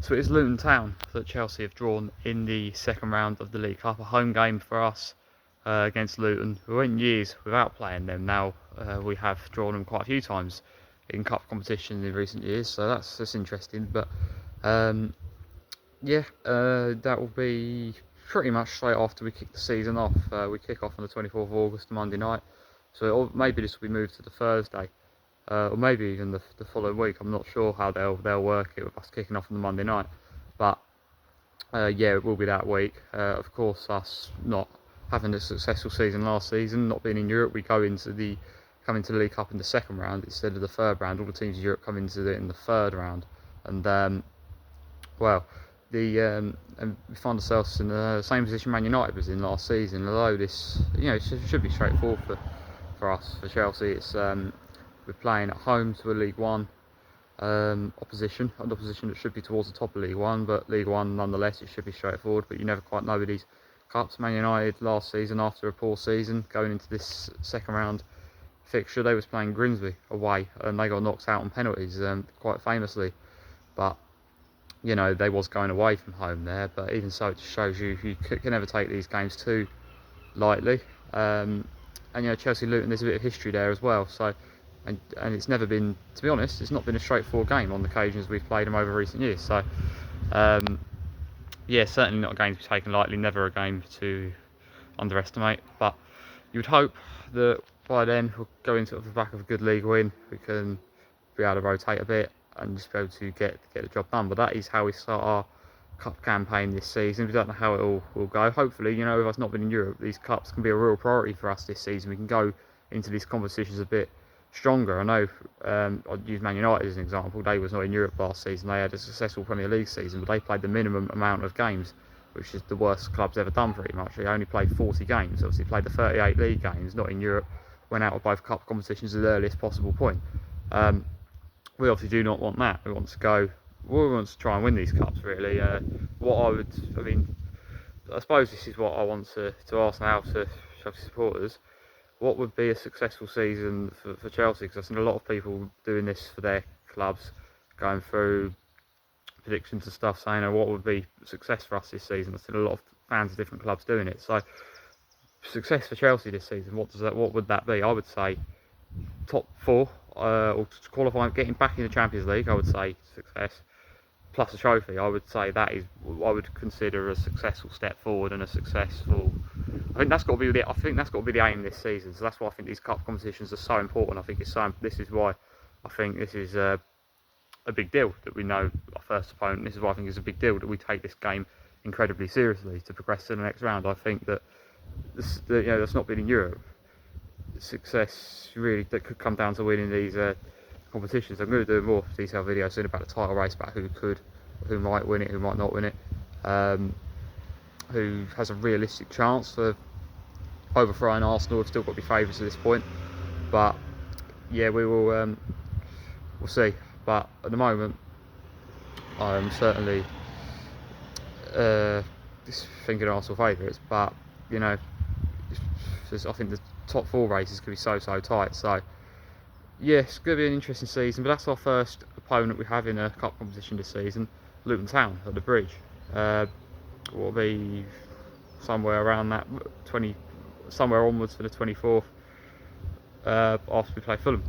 So it is Luton Town that Chelsea have drawn in the second round of the League Cup. A home game for us against Luton. We went years without playing them. Now we have drawn them quite a few times in cup competition in recent years, so that's interesting. But yeah, that will be pretty much straight after we kick the season off. We kick off on the 24th of August, Monday night. So maybe this will be moved to the Thursday. Or maybe even the following week. I'm not sure how they'll work it with us kicking off on the Monday night, but yeah, it will be that week. Of course, us not having a successful season last season, not being in Europe, we come into the League Cup in the second round instead of the third round. All the teams in Europe come into it in the third round, and well, and we find ourselves in the same position Man United was in last season. Although this, it should be straightforward for us, for Chelsea. It's we're playing at home to a League One opposition, an opposition that should be towards the top of League One, but League One nonetheless, it should be straightforward. But you never quite know with these cups. Man United last season, after a poor season, going into this second round fixture, they was playing Grimsby away, and they got knocked out on penalties, quite famously. But they was going away from home there. But even so, it just shows you can never take these games too lightly. And Chelsea Luton, there's a bit of history there as well. So. And it's never been, to be honest, it's not been a straightforward game on the occasions we've played them over recent years. So, yeah, certainly not a game to be taken lightly, never a game to underestimate. But you would hope that by then we'll go into the back of a good league win. We can be able to rotate a bit and just be able to get the job done. But that is how we start our cup campaign this season. We don't know how it all will go. Hopefully, with us not being in Europe, these cups can be a real priority for us this season. We can go into these competitions a bit stronger. I know I'd use Man United as an example. They was not in Europe last season. They had a successful Premier League season, but they played the minimum amount of games, which is the worst club's ever done pretty much. They only played 40 games. Obviously played the 38 league games, not in Europe, went out of both cup competitions at the earliest possible point. We obviously do not want that. We want to try and win these cups really. I suppose this is what I want to ask now to Chelsea supporters. What would be a successful season for Chelsea? Because I've seen a lot of people doing this for their clubs, going through predictions and stuff, saying, what would be success for us this season? I've seen a lot of fans of different clubs doing it. So, success for Chelsea this season, what would that be? I would say top four, or qualifying, getting back in the Champions League. I would say success, plus a trophy. I would say that is what I would consider a successful step forward and a successful. I think that's got to be the aim this season. So that's why I think these cup competitions are so important. I think this is why I think this is a big deal that we know our first opponent. This is why I think it's a big deal that we take this game incredibly seriously to progress to the next round. I think that that's not been in Europe. Success really that could come down to winning these competitions. I'm going to do a more detailed video soon about the title race, about who might win it, who might not win it. Who has a realistic chance for overthrowing Arsenal. We've still got to be favourites at this point, but yeah, we'll see. But at the moment, I'm certainly just thinking Arsenal favourites. But I think the top four races could be so tight. So yeah, it's going to be an interesting season. But that's our first opponent we have in a cup competition this season, Luton Town at the Bridge. Will be somewhere around that somewhere onwards for the 24th after we play Fulham.